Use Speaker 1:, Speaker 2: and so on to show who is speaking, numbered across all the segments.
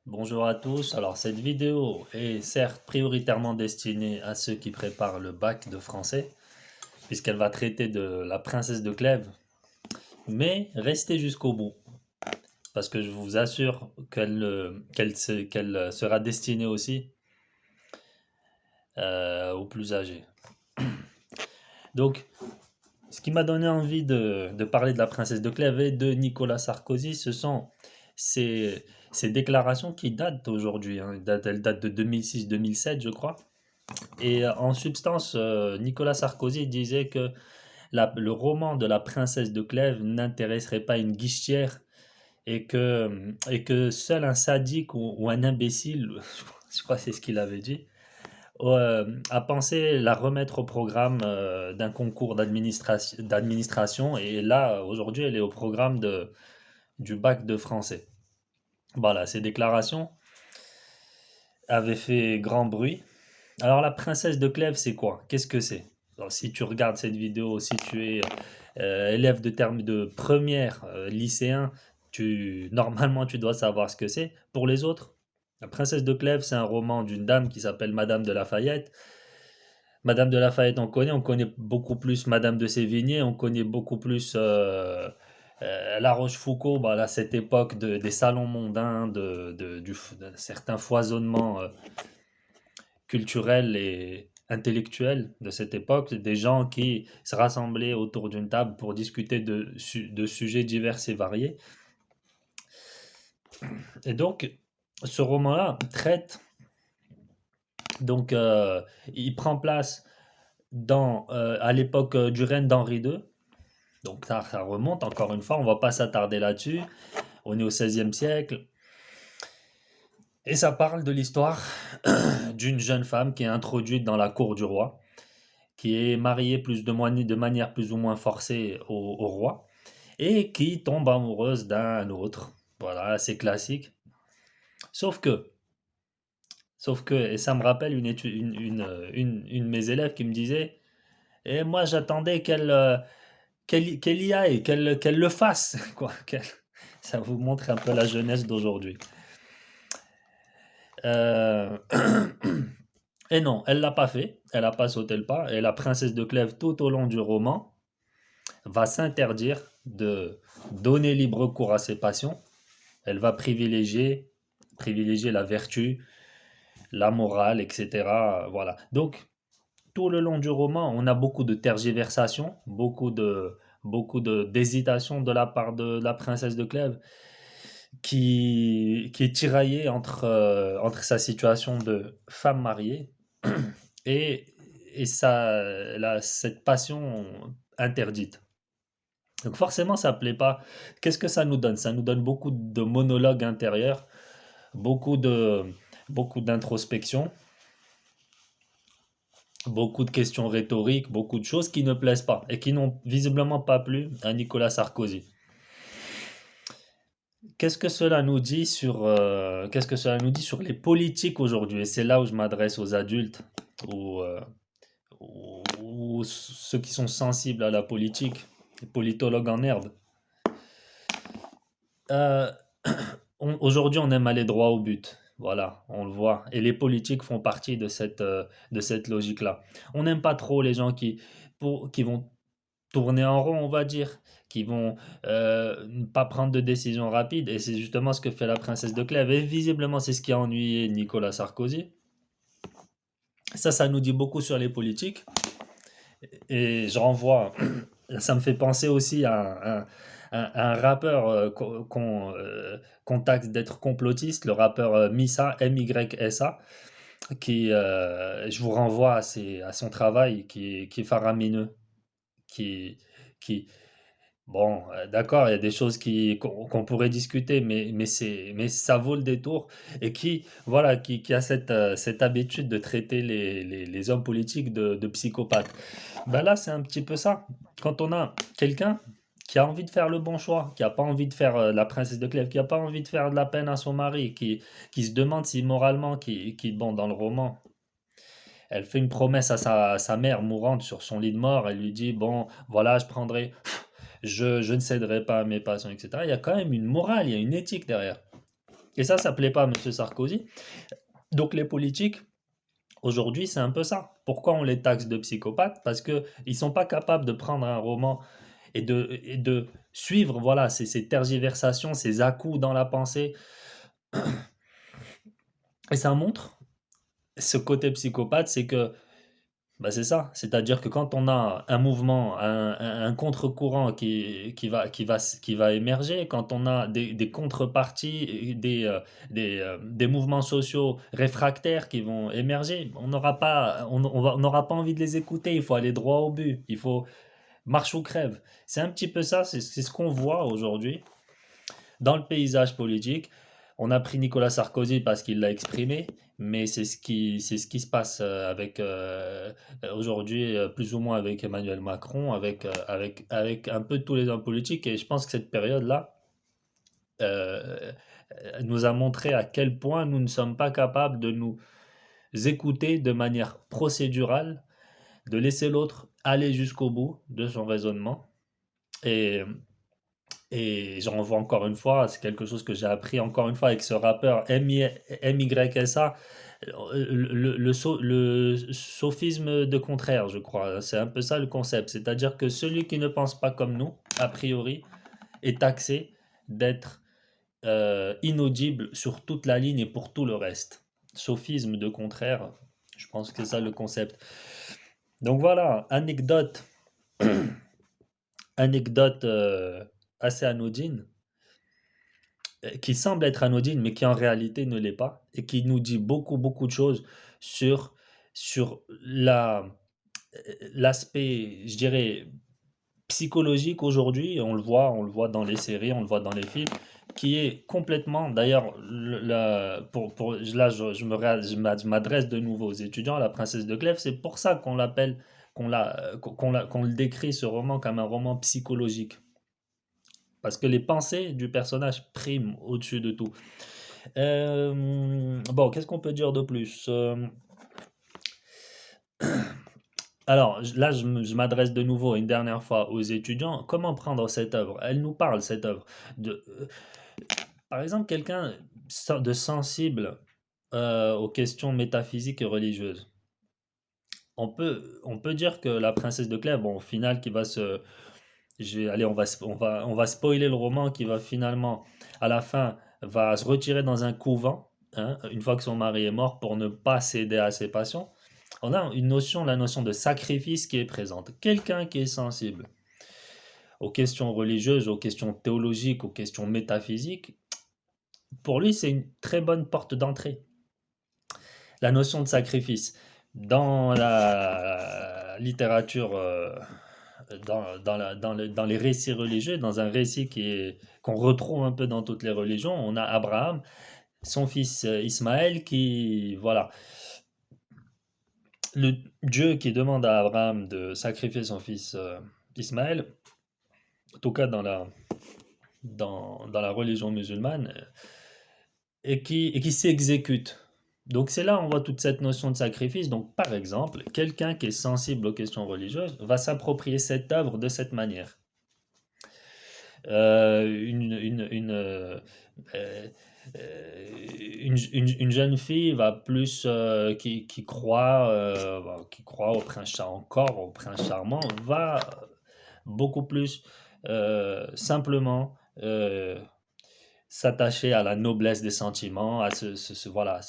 Speaker 1: Bonjour à tous. Alors, cette vidéo est certes prioritairement destinée à ceux qui préparent le bac de français, puisqu'elle va traiter de la princesse de Clèves, mais restez jusqu'au bout, parce que je vous assure qu'elle sera destinée aussi aux plus âgés. Donc, ce qui m'a donné envie de parler de la princesse de Clèves et de Nicolas Sarkozy, ce sont ces, ces déclarations qui datent aujourd'hui, hein. Elles datent de 2006-2007, je crois. Et en substance, Nicolas Sarkozy disait que le roman de la princesse de Clèves n'intéresserait pas une guichetière et que seul un sadique ou un imbécile, je crois que c'est ce qu'il avait dit, a pensé la remettre au programme d'un concours d'administration. Et là, aujourd'hui, elle est au programme du bac de français. Voilà, ces déclarations avaient fait grand bruit. Alors la princesse de Clèves, c'est quoi? Qu'est-ce que c'est? Alors, si tu regardes cette vidéo, si tu es élève de terme de première, lycéen, normalement tu dois savoir ce que c'est. Pour les autres, La princesse de Clèves, c'est un roman d'une dame qui s'appelle Madame de Lafayette. Madame de Lafayette, on connaît beaucoup plus Madame de Sévigné, on connaît beaucoup plus La Rochefoucauld, bah, à cette époque des salons mondains, de certains foisonnements culturels et intellectuels de cette époque, des gens qui se rassemblaient autour d'une table pour discuter de sujets divers et variés. Et donc, ce roman-là traite, donc, il prend place à l'époque du règne d'Henri II. Donc ça remonte, encore une fois, on va pas s'attarder là-dessus. On est au XVIe siècle. Et ça parle de l'histoire d'une jeune femme qui est introduite dans la cour du roi, qui est mariée de manière plus ou moins forcée au roi, et qui tombe amoureuse d'un autre. Voilà, c'est classique. Sauf que, et ça me rappelle une de mes élèves qui me disait, et moi j'attendais qu'elle y aille, qu'elle le fasse, quoi. Ça vous montre un peu la jeunesse d'aujourd'hui. Euh, Et non, elle l'a pas fait, elle n'a pas sauté le pas, et la princesse de Clèves, tout au long du roman, va s'interdire de donner libre cours à ses passions. Elle va privilégier la vertu, la morale, etc. Voilà. Donc, tout le long du roman, on a beaucoup de tergiversations, d'hésitation de la part de la princesse de Clèves, qui est tiraillée entre sa situation de femme mariée et, cette passion interdite. Donc forcément, ça plaît pas. Qu'est-ce que ça nous donne? Ça nous donne beaucoup de monologues intérieurs, beaucoup de, beaucoup d'introspection, beaucoup de questions rhétoriques, beaucoup de choses qui ne plaisent pas et qui n'ont visiblement pas plu à Nicolas Sarkozy. Qu'est-ce que cela nous dit sur les politiques aujourd'hui? Et c'est là où je m'adresse aux adultes ou, ou ceux qui sont sensibles à la politique, les politologues en herbe. Euh, Aujourd'hui, on aime aller droit au but. Voilà, on le voit. Et les politiques font partie de cette logique-là. On n'aime pas trop les gens qui vont tourner en rond, on va dire, qui vont pas prendre de décision rapide. Et c'est justement ce que fait la princesse de Clèves. Et visiblement, c'est ce qui a ennuyé Nicolas Sarkozy. Ça nous dit beaucoup sur les politiques. Et je renvoie, ça me fait penser aussi à un rappeur qu'on taxe d'être complotiste, le rappeur Missa, M-Y-S-A, je vous renvoie à son travail qui est faramineux, qui, qui, bon, d'accord, il y a des choses qu'on pourrait discuter, mais ça vaut le détour, et voilà, qui a cette habitude de traiter les hommes politiques de psychopathes. Ben là, c'est un petit peu ça. Quand on a quelqu'un qui a envie de faire le bon choix, qui a pas envie de faire la princesse de Clèves, qui a pas envie de faire de la peine à son mari, qui se demande si moralement, bon, dans le roman, elle fait une promesse à sa mère mourante sur son lit de mort, elle lui dit, bon, voilà, je ne céderai pas à mes passions, etc. Il y a quand même une morale, il y a une éthique derrière. Et ça plaît pas à M. Sarkozy. Donc les politiques, aujourd'hui, c'est un peu ça. Pourquoi on les taxe de psychopathes? Parce qu'ils ne sont pas capables de prendre un roman et de suivre voilà, ces tergiversations, ces à-coups dans la pensée. Et ça montre ce côté psychopathe, c'est que bah c'est ça, c'est-à-dire que quand on a un mouvement, un contre-courant qui va émerger, quand on a des contreparties, et des mouvements sociaux réfractaires qui vont émerger, on n'aura pas envie de les écouter, il faut aller droit au but, il faut marche ou crève. C'est un petit peu ça, c'est ce qu'on voit aujourd'hui dans le paysage politique. On a pris Nicolas Sarkozy parce qu'il l'a exprimé, mais c'est ce qui se passe aujourd'hui, plus ou moins avec Emmanuel Macron, avec un peu tous les hommes politiques. Et je pense que cette période-là euh, nous a montré à quel point nous ne sommes pas capables de nous écouter de manière procédurale, de laisser l'autre aller jusqu'au bout de son raisonnement. Et, et j'en revois encore une fois, c'est quelque chose que j'ai appris encore une fois avec ce rappeur MYSA, le sophisme de contraire, je crois. C'est un peu ça le concept. C'est-à-dire que celui qui ne pense pas comme nous, a priori, est taxé d'être inaudible sur toute la ligne et pour tout le reste. Sophisme de contraire, je pense que c'est ça le concept. Donc voilà, anecdote assez anodine, qui semble être anodine, mais qui en réalité ne l'est pas, et qui nous dit beaucoup, beaucoup de choses sur l'aspect, je dirais, psychologique aujourd'hui. On le voit dans les séries, on le voit dans les films, qui est complètement, d'ailleurs, là, je m'adresse de nouveau aux étudiants, à la princesse de Clèves, c'est pour ça qu'on le décrit, ce roman, comme un roman psychologique. Parce que les pensées du personnage priment au-dessus de tout. Bon, qu'est-ce qu'on peut dire de plus? Alors, là, je m'adresse de nouveau une dernière fois aux étudiants. Comment prendre cette œuvre? Elle nous parle, cette œuvre. Par exemple, quelqu'un de sensible aux questions métaphysiques et religieuses. On peut dire que la princesse de Clèves, bon, au final, allez, on va spoiler le roman qui va finalement, à la fin, va se retirer dans un couvent, hein, une fois que son mari est mort, pour ne pas céder à ses passions. On a la notion de sacrifice qui est présente. Quelqu'un qui est sensible aux questions religieuses, aux questions théologiques, aux questions métaphysiques, pour lui, c'est une très bonne porte d'entrée. La notion de sacrifice. Dans la littérature, dans les récits religieux, dans un récit qu'on retrouve un peu dans toutes les religions, on a Abraham, son fils Ismaël, voilà, le Dieu qui demande à Abraham de sacrifier son fils Ismaël, en tout cas dans la religion musulmane, et qui s'exécute. Donc c'est là où on voit toute cette notion de sacrifice. Donc par exemple, quelqu'un qui est sensible aux questions religieuses va s'approprier cette œuvre de cette manière. Une jeune fille va plus qui croit au au prince charmant, va beaucoup plus simplement s'attacher à la noblesse des sentiments, à voilà,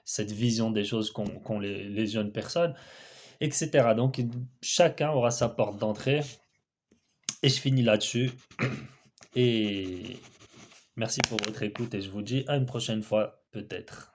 Speaker 1: cette vision des choses qu'ont les jeunes personnes, etc. Donc chacun aura sa porte d'entrée. Et je finis là-dessus. Et merci pour votre écoute et je vous dis à une prochaine fois peut-être.